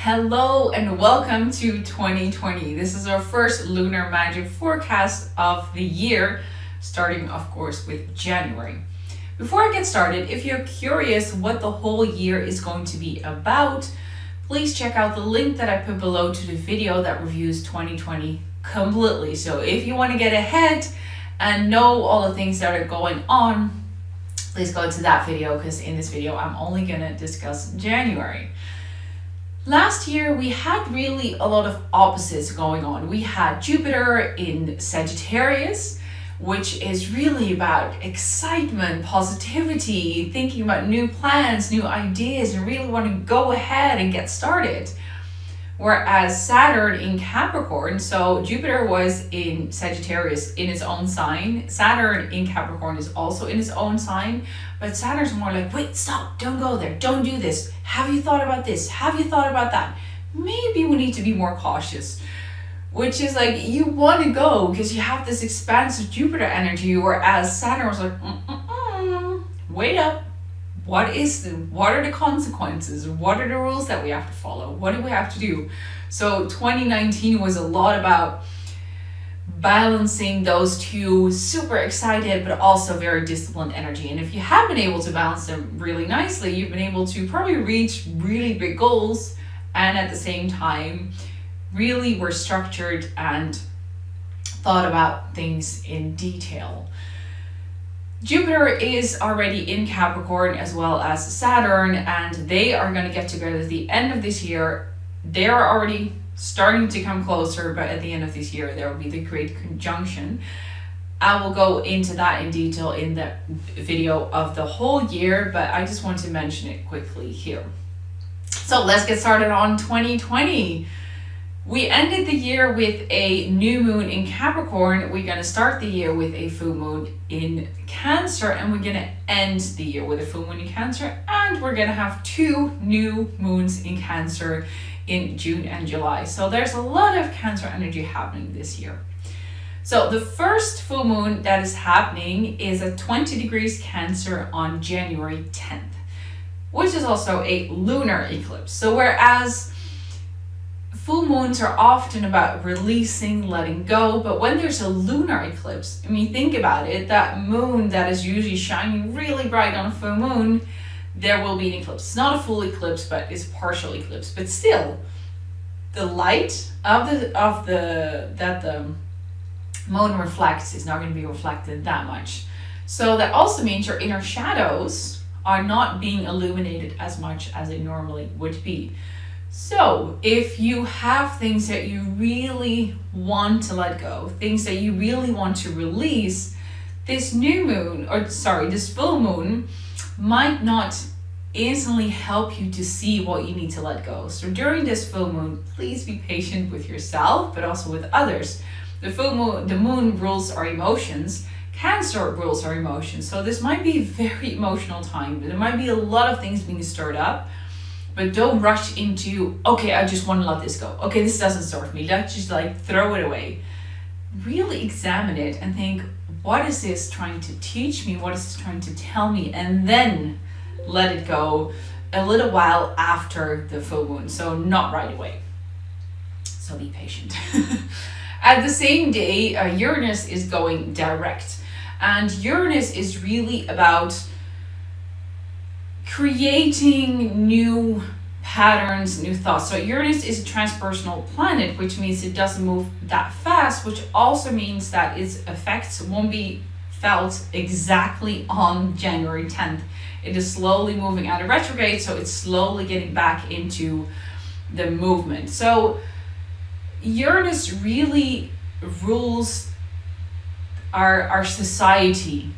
Hello and welcome to 2020. This is our first lunar magic forecast of the year, starting of course with January. Before I get started, if you're curious what the whole year is going to be about, please check out the link that I put below to the video that reviews 2020 completely. So if you want to get ahead and know all the things that are going on, please go to that video, because in this video I'm only going to discuss January. Last year we had really a lot of opposites going on. We had Jupiter in Sagittarius, which is really about excitement, positivity, thinking about new plans, new ideas, and really want to go ahead and get started. Whereas Saturn in Capricorn, so Jupiter was in Sagittarius in its own sign, Saturn in Capricorn is also in its own sign, but Saturn's more like, wait, stop, don't go there, don't do this, have you thought about this, have you thought about that? Maybe we need to be more cautious. Which is like, you want to go because you have this expansive Jupiter energy, whereas Saturn was like, wait up. What are the consequences? What are the rules that we have to follow? What do we have to do? So 2019 was a lot about balancing those two, super excited but also very disciplined energy. And if you have been able to balance them really nicely, you've been able to probably reach really big goals, and at the same time really were structured and thought about things in detail. Jupiter is already in Capricorn as well as Saturn, and they are going to get together at the end of this year. They are already starting to come closer, but at the end of this year there will be the great conjunction. I will go into that in detail in the video of the whole year, but I just want to mention it quickly here. So let's get started on 2020. We ended the year with a new moon in Capricorn. We're going to start the year with a full moon in Cancer, and we're going to end the year with a full moon in Cancer, and we're going to have two new moons in Cancer in June and July. So there's a lot of Cancer energy happening this year. So the first full moon that is happening is at 20 degrees Cancer on January 10th, which is also a lunar eclipse. So whereas full moons are often about releasing, letting go, but when there's a lunar eclipse, I mean, think about it, that moon that is usually shining really bright on a full moon, there will be an eclipse. It's not a full eclipse, but it's a partial eclipse. But still, the light that the moon reflects is not going to be reflected that much. So that also means your inner shadows are not being illuminated as much as they normally would be. So if you have things that you really want to let go, things that you really want to release, this full moon might not instantly help you to see what you need to let go. So during this full moon, please be patient with yourself, but also with others. The moon rules our emotions. Cancer rules our emotions. So this might be a very emotional time. There might be a lot of things being stirred up. But don't rush into, okay, I just want to let this go. Okay, this doesn't serve me. Let's just throw it away. Really examine it and think, what is this trying to teach me? What is it trying to tell me? And then let it go a little while after the full moon. So not right away. So be patient. At the same day, Uranus is going direct. And Uranus is really about creating new patterns, new thoughts. So Uranus is a transpersonal planet, which means it doesn't move that fast, which also means that its effects won't be felt exactly on January 10th. It is slowly moving out of retrograde, so it's slowly getting back into the movement. So Uranus really rules our society,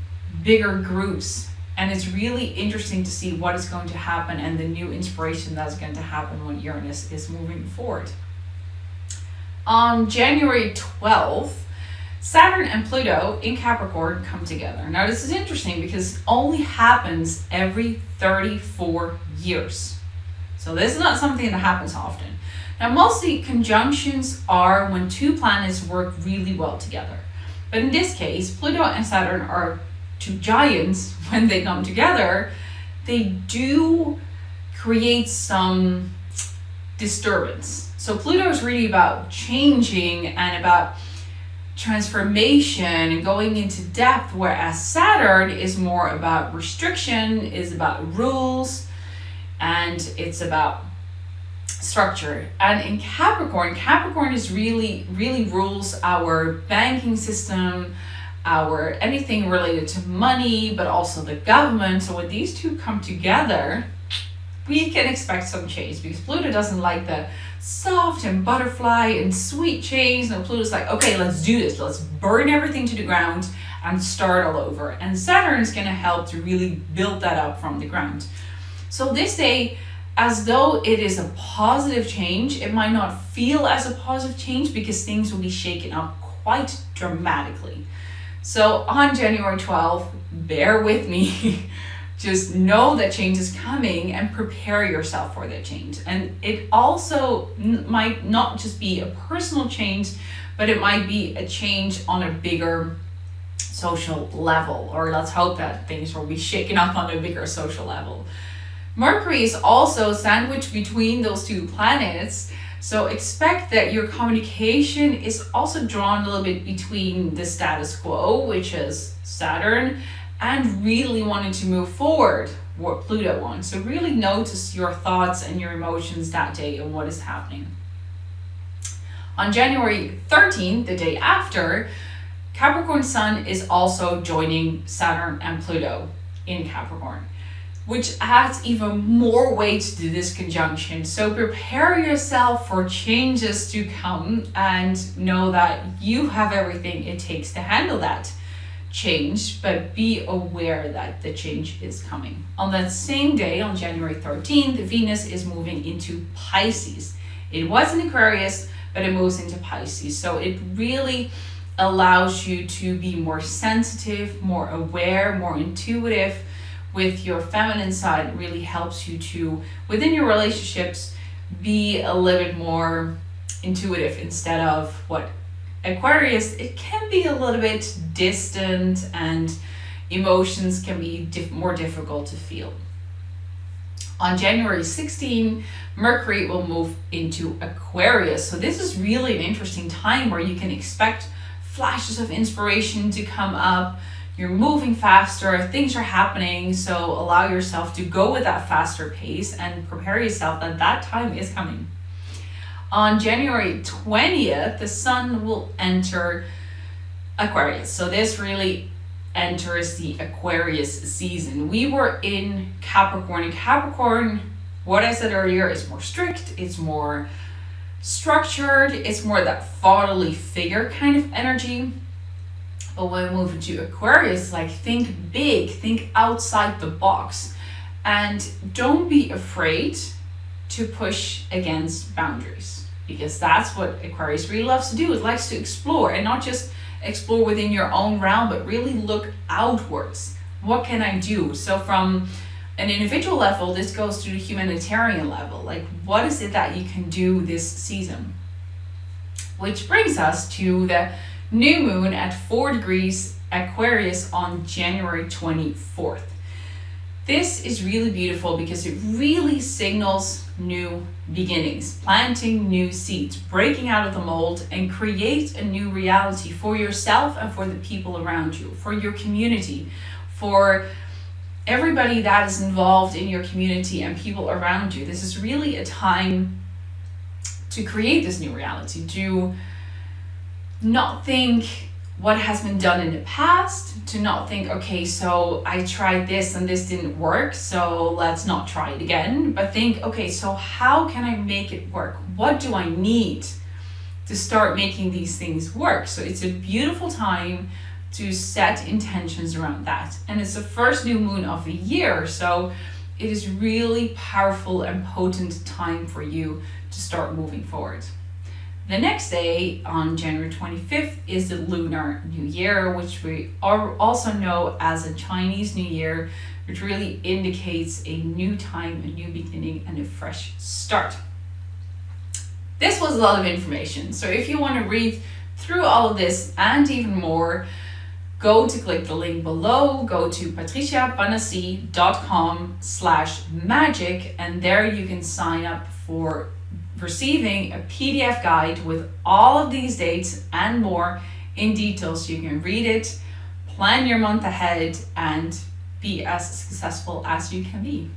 bigger groups. And it's really interesting to see what is going to happen and the new inspiration that's going to happen when Uranus is moving forward. On January 12th, Saturn and Pluto in Capricorn come together. Now this is interesting because it only happens every 34 years. So this is not something that happens often. Now mostly conjunctions are when two planets work really well together. But in this case, Pluto and Saturn are two giants. When they come together, they do create some disturbance. So Pluto is really about changing and about transformation and going into depth, whereas Saturn is more about restriction, is about rules, and it's about structure. And in Capricorn is really rules our banking system, our anything related to money, but also the government. So when these two come together, we can expect some change, because Pluto doesn't like the soft and butterfly and sweet change. No, Pluto's like, okay, let's do this. Let's burn everything to the ground and start all over. And Saturn is going to help to really build that up from the ground. So this day, as though it is a positive change, it might not feel as a positive change because things will be shaken up quite dramatically. So on January 12th, bear with me. Just know that change is coming and prepare yourself for that change. And it also might not just be a personal change, but it might be a change on a bigger social level, or let's hope that things will be shaken up on a bigger social level. Mercury is also sandwiched between those two planets, so expect that your communication is also drawn a little bit between the status quo, which is Saturn, and really wanting to move forward, what Pluto wants. So really notice your thoughts and your emotions that day and what is happening. On January 13th, the day after, Capricorn Sun is also joining Saturn and Pluto in Capricorn, which adds even more weight to this conjunction. So prepare yourself for changes to come and know that you have everything it takes to handle that change, but be aware that the change is coming. On that same day, on January 13th, Venus is moving into Pisces. It was in Aquarius, but it moves into Pisces. So it really allows you to be more sensitive, more aware, more intuitive with your feminine side. It really helps you to, within your relationships, be a little bit more intuitive instead of what Aquarius, it can be a little bit distant and emotions can be more difficult to feel. On January 16, Mercury will move into Aquarius. So this is really an interesting time where you can expect flashes of inspiration to come up. You're moving faster, things are happening, so allow yourself to go with that faster pace and prepare yourself that that time is coming. On January 20th, the Sun will enter Aquarius. So this really enters the Aquarius season. We were in Capricorn, and Capricorn, what I said earlier, is more strict, it's more structured, it's more that fatherly figure kind of energy. But when we move into Aquarius, like, think big, think outside the box, and don't be afraid to push against boundaries, because that's what Aquarius really loves to do. It likes to explore, and not just explore within your own realm, but really look outwards. What can I do? So from an individual level, this goes to the humanitarian level. Like, what is it that you can do this season? Which brings us to the new moon at 4 degrees Aquarius on January 24th. This is really beautiful because it really signals new beginnings, planting new seeds, breaking out of the mold, and create a new reality for yourself and for the people around you, for your community, for everybody that is involved in your community and people around you. This is really a time to create this new reality, to not think what has been done in the past, to not think, okay, so I tried this and this didn't work, so let's not try it again, but think, okay, so how can I make it work? What do I need to start making these things work? So it's a beautiful time to set intentions around that. And it's the first new moon of the year, so it is really powerful and potent time for you to start moving forward. The next day, on January 25th, is the Lunar New Year, which we also know as a Chinese New Year, which really indicates a new time, a new beginning, and a fresh start. This was a lot of information, so if you want to read through all of this and even more, go to click the link below, go to patriciapanassi.com/magic, and there you can sign up for receiving a PDF guide with all of these dates and more in detail so you can read it, plan your month ahead, and be as successful as you can be.